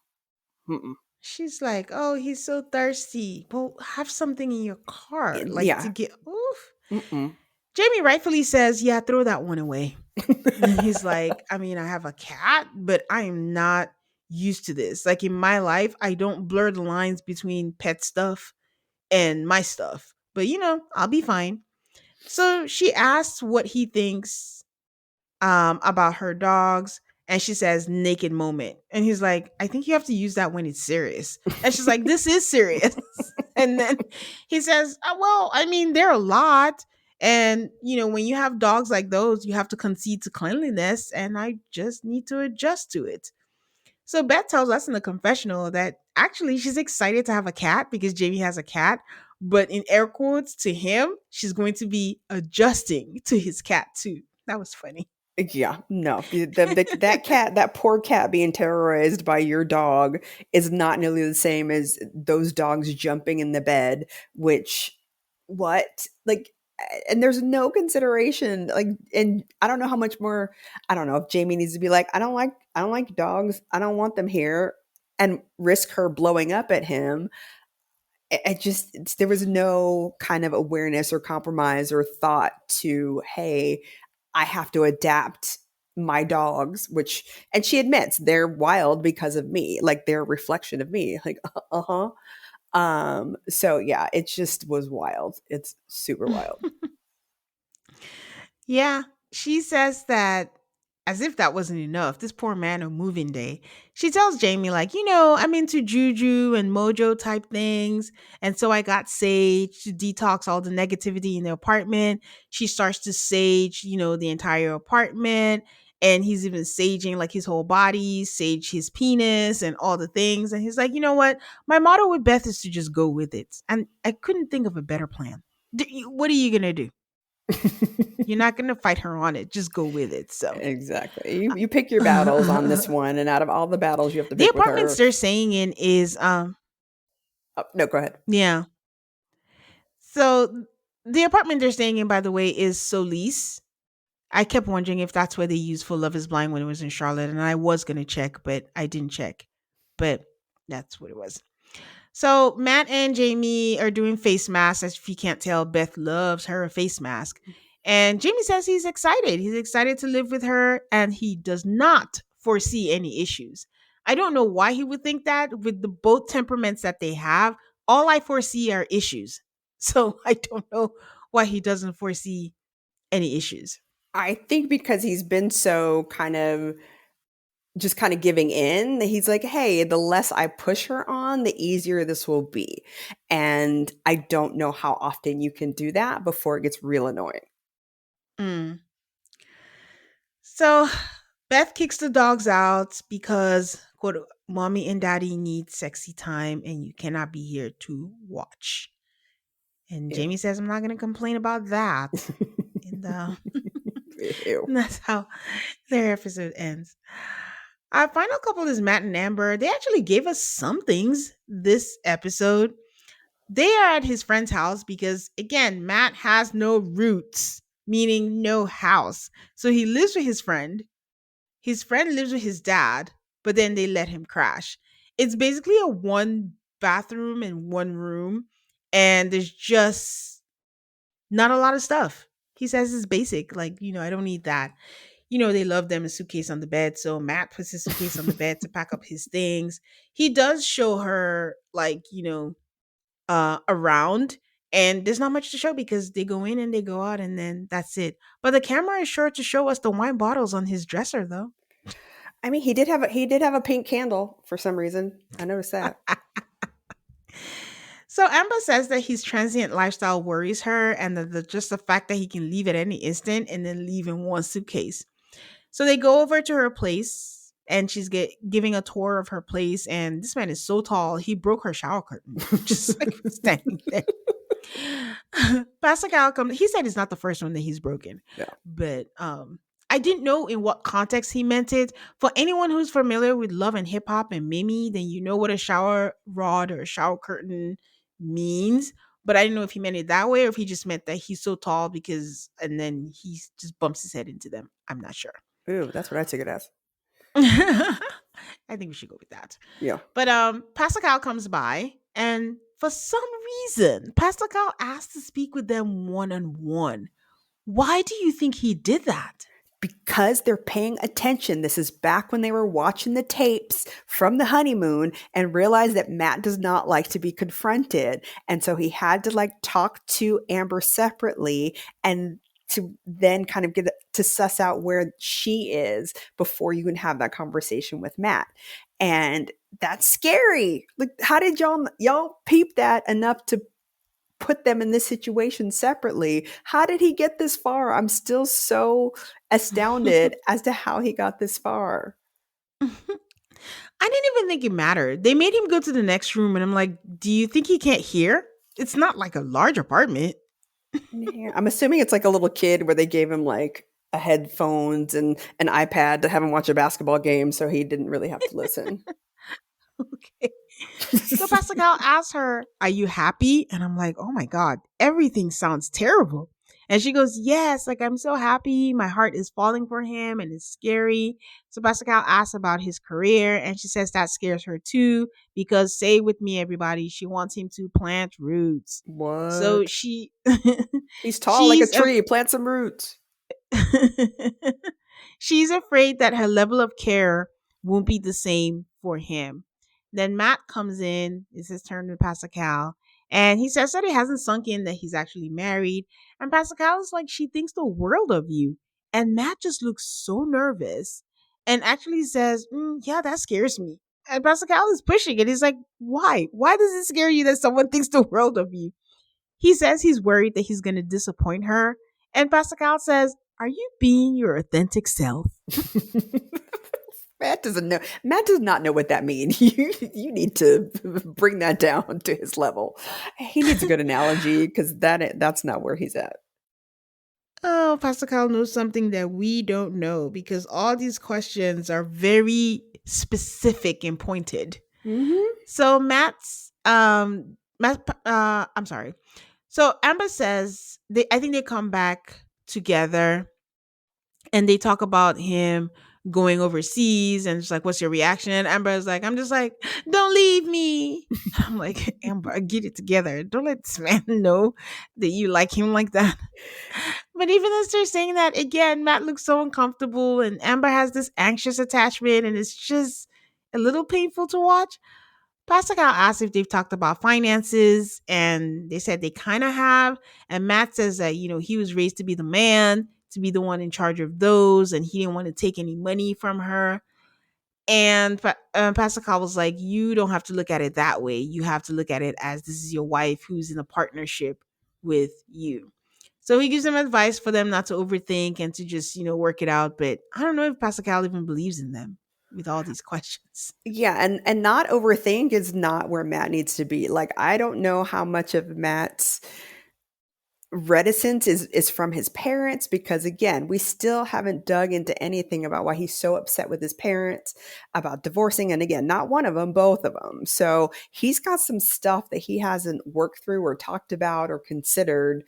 Mm-mm. She's like, oh, he's so thirsty. Well, have something in your car, like to Yeah. get, oof. Mm-mm. Jamie rightfully says, yeah, throw that one away. And he's like, I mean, I have a cat, but I am not used to this. Like in my life, I don't blur the lines between pet stuff and my stuff. But I'll be fine. So she asks what he thinks about her dogs, and she says naked moment. And he's like, I think you have to use that when it's serious. And she's like, this is serious. And then he says, well, I mean, they're a lot. And, when you have dogs like those, you have to concede to cleanliness, and I just need to adjust to it. So Beth tells us in the confessional that actually she's excited to have a cat because Jamie has a cat, but in air quotes to him, she's going to be adjusting to his cat too. That was funny. Yeah, no. That cat, that poor cat being terrorized by your dog is not nearly the same as those dogs jumping in the bed, which, what? Like, and there's no consideration. Like, and I don't know how much more, I don't know if Jamie needs to be like, I don't like dogs. I don't want them here, and risk her blowing up at him. I just, there was no kind of awareness or compromise or thought to, hey, I have to adapt my dogs, which, and she admits they're wild because of me, like they're a reflection of me. Like, uh-huh. So yeah, it just was wild. It's super wild. Yeah, she says that as if that wasn't enough. This poor man on moving day. She tells Jamie, like, I'm into juju and mojo type things. And so I got sage to detox all the negativity in the apartment. She starts to sage, the entire apartment. And he's even saging like his whole body, sage his penis and all the things. And he's like, you know what? My motto with Beth is to just go with it. And I couldn't think of a better plan. What are you going to do? You're not gonna fight her on it. Just go with it. So Exactly. You pick your battles on this one, and out of all the battles you have to the pick with apartments her. they're staying in is Oh, no, go ahead. yeah. So the apartment they're staying in, by the way, is Solis. I kept wondering if that's where they used for Love Is Blind when it was in Charlotte, and I was gonna check, but I didn't check. But that's what it was. So Matt and Jamie are doing face masks. As if you can't tell, Beth loves her a face mask. And Jamie says he's excited. He's excited to live with her and he does not foresee any issues. I don't know why he would think that with the both temperaments that they have. All I foresee are issues. So I don't know why he doesn't foresee any issues. I think because he's been so kind of just kind of giving in, he's like, hey, the less I push her on, the easier this will be. And I don't know how often you can do that before it gets real annoying. Mm. So Beth kicks the dogs out because quote mommy and daddy need sexy time and you cannot be here to watch. And Ew. Jamie says I'm not gonna complain about that. And Ew. that's how their episode ends. Our final couple is Matt and Amber. They actually gave us some things this episode. They are at his friend's house because, again, Matt has no roots, meaning no house. So he lives with his friend. His friend lives with his dad, but then they let him crash. It's basically a one bathroom and one room, and there's just not a lot of stuff. He says it's basic. Like, I don't need that. They love them a suitcase on the bed. So Matt puts his suitcase on the bed to pack up his things. He does show her, like, around. And there's not much to show because they go in and they go out and then that's it. But the camera is sure to show us the wine bottles on his dresser, though. I mean, he did have a pink candle for some reason. I noticed that. So Amber says that his transient lifestyle worries her and that just the fact that he can leave at any instant and then leave in one suitcase. So they go over to her place and she's giving a tour of her place. And this man is so tall, he broke her shower curtain, just like standing there. Pascal comes. He said it's not the first one that he's broken, Yeah. but I didn't know in what context he meant it. For anyone who's familiar with Love and Hip Hop and Mimi, then you know what a shower rod or a shower curtain means. But I didn't know if he meant it that way or if he just meant that he's so tall because, and then he just bumps his head into them. I'm not sure. Ooh, that's what I took it as. I think we should go with that. Yeah. But Pascal comes by, and for some reason, Pascal asked to speak with them one on one. Why do you think he did that? Because they're paying attention. This is back when they were watching the tapes from the honeymoon and realized that Matt does not like to be confronted. And so he had to talk to Amber separately and to then kind of get to suss out where she is before you can have that conversation with Matt. And that's scary. Like, how did y'all peep that enough to put them in this situation separately? How did he get this far? I'm still so astounded as to how he got this far. I didn't even think it mattered. They made him go to the next room, and I'm like, do you think he can't hear? It's not like a large apartment. Yeah, I'm assuming it's like a little kid where they gave him like a headphones and an iPad to have him watch a basketball game, so he didn't really have to listen. Okay. So Pascal asks her, "Are you happy?" And I'm like, "Oh my god, everything sounds terrible." And she goes, "Yes, like I'm so happy. My heart is falling for him and it's scary." So Pascal asks about his career and she says that scares her too because say with me everybody, she wants him to plant roots. So What? she He's tall like a she's tree. Plant some roots. she's afraid that her level of care won't be the same for him. Then Matt comes in, it's his turn to Pascal, and he says that it hasn't sunk in that he's actually married. And Pascal is like, she thinks the world of you. And Matt just looks so nervous and actually says, yeah, that scares me. And Pascal is pushing it. He's like, why? Why does it scare you that someone thinks the world of you? He says he's worried that he's going to disappoint her. And Pascal says, are you being your authentic self? Matt doesn't know. Matt does not know what that means. You need to bring that down to his level. He needs a good analogy because that's not where he's at. Oh, Pascal knows something that we don't know because all these questions are very specific and pointed. Mm-hmm. So I'm sorry. So Amber says I think they come back together and they talk about him going overseas and it's like, what's your reaction? And Amber is like, I'm just like, don't leave me. I'm like, Amber, get it together. Don't let this man know that you like him like that. But even as they're saying that, again, Matt looks so uncomfortable and Amber has this anxious attachment and it's just a little painful to watch. Pascal asked if they've talked about finances, and they said they kind of have. And Matt says that, he was raised to be the man, to be the one in charge of those, and he didn't want to take any money from her. And Pascal was like, you don't have to look at it that way. You have to look at it as this is your wife who's in a partnership with you. So he gives them advice for them not to overthink and to just, work it out. But I don't know if Pascal even believes in them with all these questions. Yeah, and not overthink is not where Matt needs to be. Like, I don't know how much of Matt's reticence is from his parents, because again, we still haven't dug into anything about why he's so upset with his parents about divorcing, and again, not one of them, both of them. So he's got some stuff that he hasn't worked through or talked about or considered,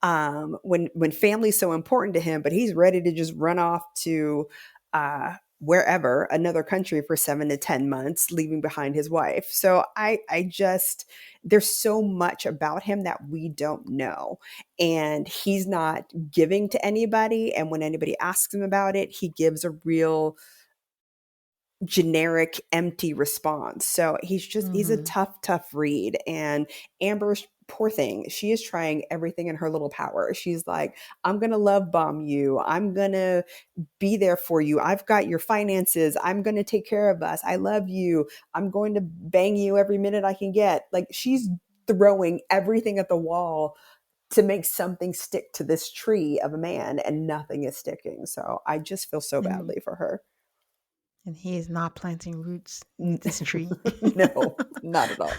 when family's so important to him, but he's ready to just run off to wherever, another country for 7 to 10 months, leaving behind his wife. So I just, there's so much about him that we don't know, and he's not giving to anybody. And when anybody asks him about it, he gives a real generic, empty response. So he's a Hmm. tough read. And Amber's, poor thing, she is trying everything in her little power. She's like, I'm going to love bomb you. I'm going to be there for you. I've got your finances. I'm going to take care of us. I love you. I'm going to bang you every minute I can get. Like, she's throwing everything at the wall to make something stick to this tree of a man, and nothing is sticking. So I just feel so And badly for her. and he is not planting roots with this tree. No, not at all.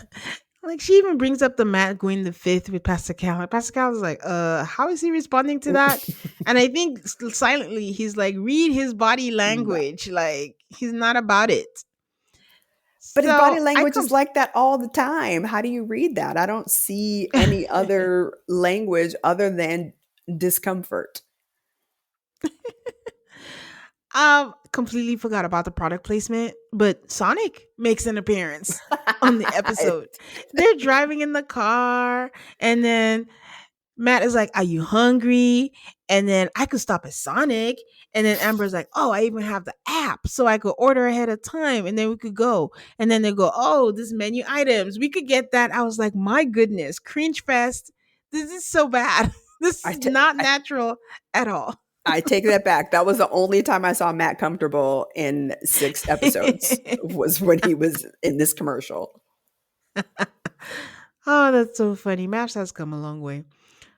Like she even brings up the Matt going the fifth with Pascal. And Pascal is like, how is he responding to that? And I think silently he's like, read his body No. language. Like he's not about it. But his So body I language come. is like that all the time. How do you read that? I don't see any other language other than discomfort. Completely forgot about the product placement, but Sonic makes an appearance on the episode. They're driving in the car, and then Matt is like, "Are you hungry?" And then I could stop at Sonic. And then Amber's like, "Oh, I even have the app, so I could order ahead of time, and then we could go." And then they go, "Oh, this menu items, we could get that." I was like, "My goodness, cringe fest! This is so bad. This I, is t- not natural at all." I take that back. That was the only time I saw Matt comfortable in 6 episodes, was when he was in this commercial. Oh, that's so funny. Maps has come a long way.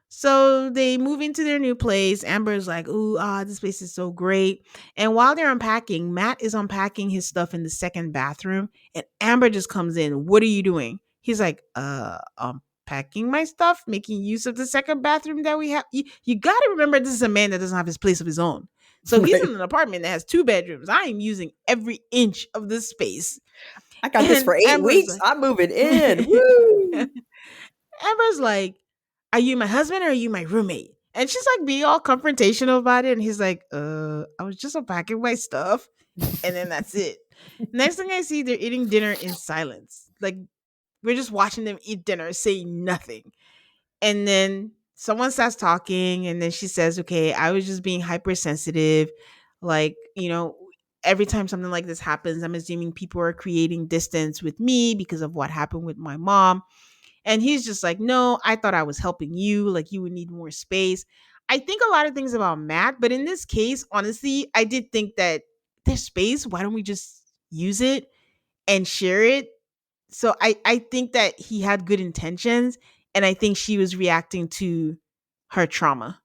So they move into their new place. Amber's like, "Ooh, this place is so great." And while they're unpacking, Matt is unpacking his stuff in the second bathroom. And Amber just comes in. "What are you doing?" He's like, unpacking my stuff, making use of the second bathroom that we have. You got to remember, this is a man that doesn't have his place of his own. So he's in Right. an apartment that has two bedrooms. I am using every inch of this space. I got this And for 8 weeks. I'm moving in. Woo! Amber's like, "Are you my husband or are you my roommate?" And she's like being all confrontational about it. And he's like, I was just unpacking my stuff. And then that's it. Next thing I see, they're eating dinner in silence. Like we're just watching them eat dinner, saying nothing. And then someone starts talking, and then she says, "Okay, I was just being hypersensitive. Like, every time something like this happens, I'm assuming people are creating distance with me because of what happened with my mom." And he's just like, "No, I thought I was helping you. Like, you would need more space." I think a lot of things about Matt, but in this case, honestly, I did think that there's space. Why don't we just use it and share it? So I think that he had good intentions. And I think she was reacting to her trauma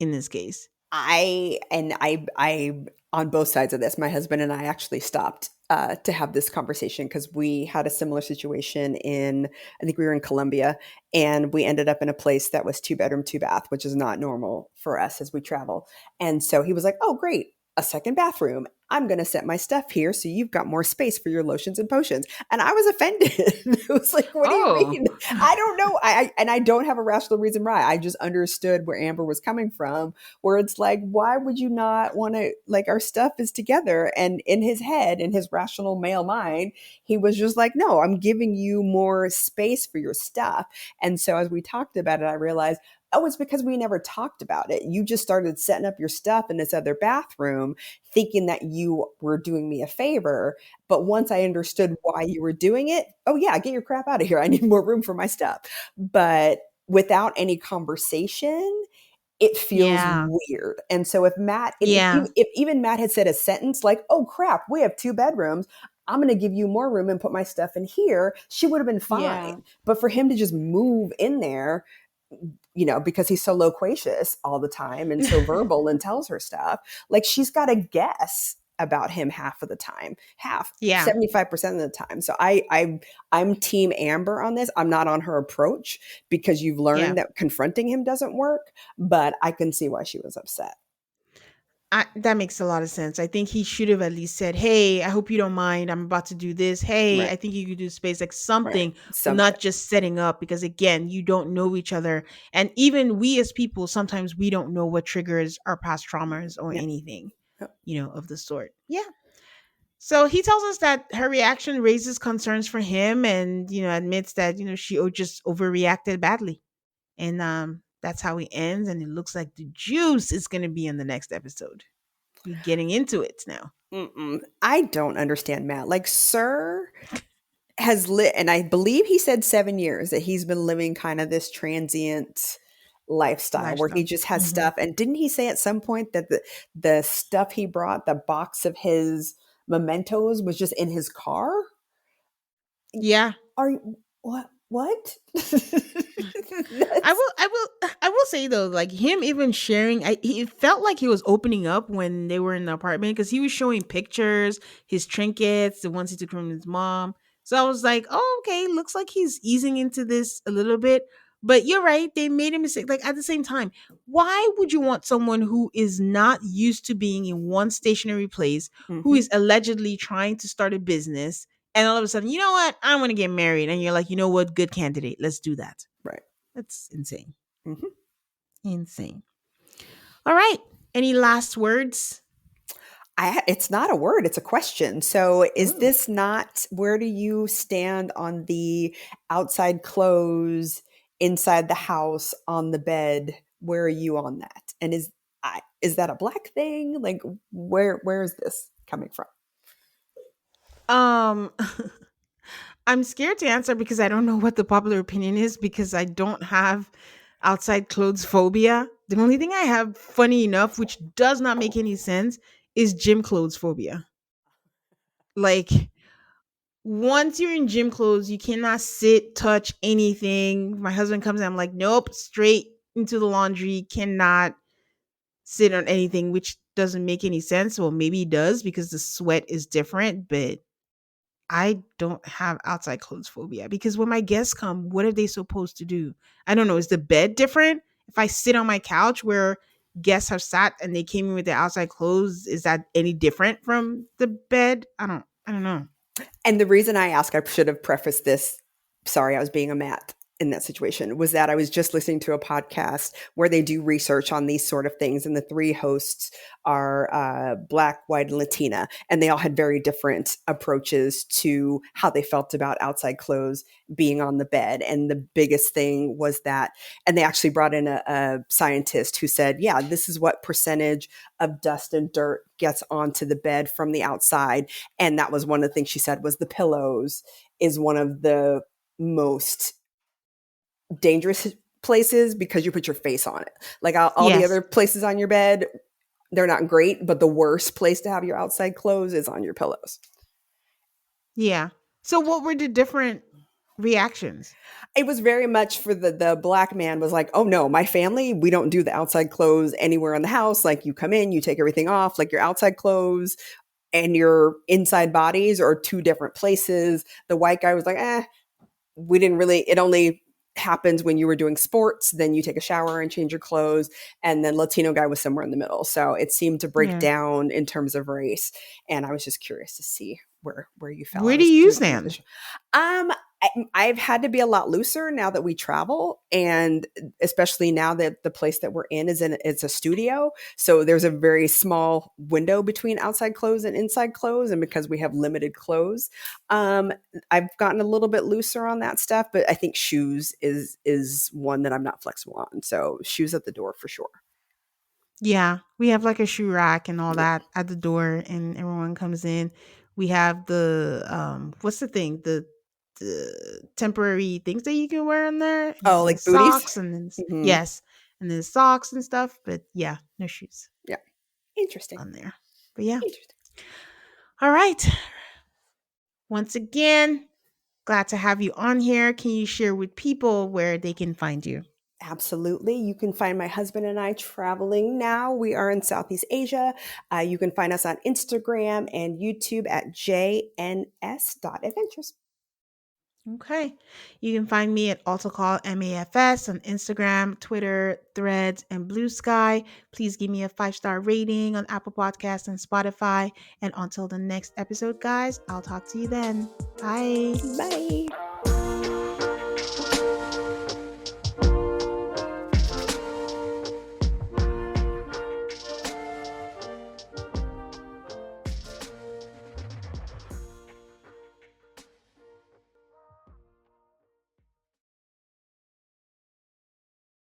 in this case. I on both sides of this, my husband and I actually stopped to have this conversation, because we had a similar situation in, I think we were in Colombia, and we ended up in a place that was 2 bedroom, 2 bath, which is not normal for us as we travel. And so he was like, "Oh, great, a second bathroom. I'm going to set my stuff here so you've got more space for your lotions and potions." And I was offended. It was like, "What do you Oh. mean?" I don't know. And I don't have a rational reason why. I just understood where Amber was coming from, where it's like, why would you not want to, like, our stuff is together? And in his head, in his rational male mind, he was just like, "No, I'm giving you more space for your stuff." And so as we talked about it, I realized, oh, it's because we never talked about it. You just started setting up your stuff in this other bathroom thinking that you were doing me a favor. But once I understood why you were doing it, oh yeah, get your crap out of here. I need more room for my stuff. But without any conversation, it feels Yeah. weird. And so if Matt, Yeah. if even Matt had said a sentence like, oh crap, we have 2 bedrooms, I'm going to give you more room and put my stuff in here, she would have been Yeah. fine. But for him to just move in there, because he's so loquacious all the time and so verbal and tells her stuff, like she's got to guess about him half of the time, half, Yeah. 75% of the time. So I'm team Amber on this. I'm not on her approach because you've Yeah. learned that confronting him doesn't work, but I can see why she was upset. That makes a lot of sense. I think he should have at least said, "Hey, I hope you don't mind. I'm about to do this. Hey, Right. I think you could do space like Right. something, but Something. not just setting up because again, you don't know each other. And even we as people, sometimes we don't know what triggers our past traumas or Yeah. anything, Yeah. of the sort." Yeah. So he tells us that her reaction raises concerns for him and, admits that, she just overreacted badly. And that's how he ends and it looks like the juice is going to be in the next episode. We're getting into it now. Mm-mm. I don't understand Matt. Like, Sir has lit, and I believe he said 7 years that he's been living kind of this transient lifestyle where he Lifestyle. just has Mhm. stuff. And didn't he say at some point that the stuff he brought, the box of his mementos, was just in his car? Yeah. Are you what? What? I That's will I will I will say though, like him even sharing, it felt like he was opening up when they were in the apartment because he was showing pictures, his trinkets, the ones he took from his mom. So I was like, oh, okay, looks like he's easing into this a little bit. But you're right, they made a mistake. Like at the same time, why would you want someone who is not used to being in one stationary place, who mhm, is allegedly trying to start a business, and all of a sudden, you know what? I want to get married. And you're like, you know what? Good candidate. Let's do that. right. That's insane. Mhm. Insane. All right. Any last words? It's not a word, it's a question. So, is Oh. this not, where do you stand on the outside clothes inside the house on the bed? Where are you on that? And is that a black thing? Like, where is this coming from? Um I'm scared to answer because I don't know what the popular opinion is because I don't have outside clothes phobia. The only thing I have, funny enough, which does not make any sense, is gym clothes phobia. Like once you're in gym clothes, you cannot sit, touch anything. My husband comes in, I'm like, nope, straight into the laundry, cannot sit on anything, which doesn't make any sense. Well, maybe it does because the sweat is different, but I don't have outside clothes phobia because when my guests come, what are they supposed to do? I don't know. Is the bed different? If I sit on my couch where guests have sat and they came in with their outside clothes, is that any different from the bed? I don't know. And the reason I ask, I should have prefaced this, sorry, I was being a Matt in that situation, was that I was just listening to a podcast where they do research on these sort of things. And the 3 hosts are Black, white, and Latina. And they all had very different approaches to how they felt about outside clothes being on the bed. And the biggest thing was that, and they actually brought in a scientist who said, yeah, this is what percentage of dust and dirt gets onto the bed from the outside. And that was one of the things she said was the pillows is one of the most dangerous places because you put your face on it. Like all the Yes. other places on your bed, they're not great, but the worst place to have your outside clothes is on your pillows. Yeah. So what were the different reactions? It was very much for the black man was like, oh no, my family, we don't do the outside clothes anywhere in the house. Like you come in, you take everything off, like your outside clothes and your inside bodies are 2 different places. The white guy was like, we didn't really, it only happens when you were doing sports, then you take a shower and change your clothes. And then Latino guy was somewhere in the middle. So it seemed to break Yeah. down in terms of race. And I was just curious to see where you fell. I Where do was you too stand? visual. I've had to be a lot looser now that we travel, and especially now that the place that we're in it's a studio, so there's a very small window between outside clothes and inside clothes, and because we have limited clothes, um, I've gotten a little bit looser on that stuff. But I think shoes is one that I'm not flexible on. So shoes at the door for sure. Yeah, we have like a shoe rack and all Yeah. that at the door, and everyone comes in. We have the what's the thing? The temporary things that you can wear in there, and Oh, then like booties. socks, and then Hmm. yes, and then socks and stuff. But yeah, no shoes Yeah. Interesting. on there. But yeah, Interesting. all right. Once again, glad to have you on here. Can you share with people where they can find you? Absolutely. You can find my husband and I traveling now. We are in Southeast Asia. You can find us on Instagram and YouTube at jns.adventures. Okay. You can find me at AutoCall MAFS on Instagram, Twitter, Threads, and Blue Sky. Please give me a 5-star rating on Apple Podcasts and Spotify. And until the next episode, guys, I'll talk to you then. Bye. Bye.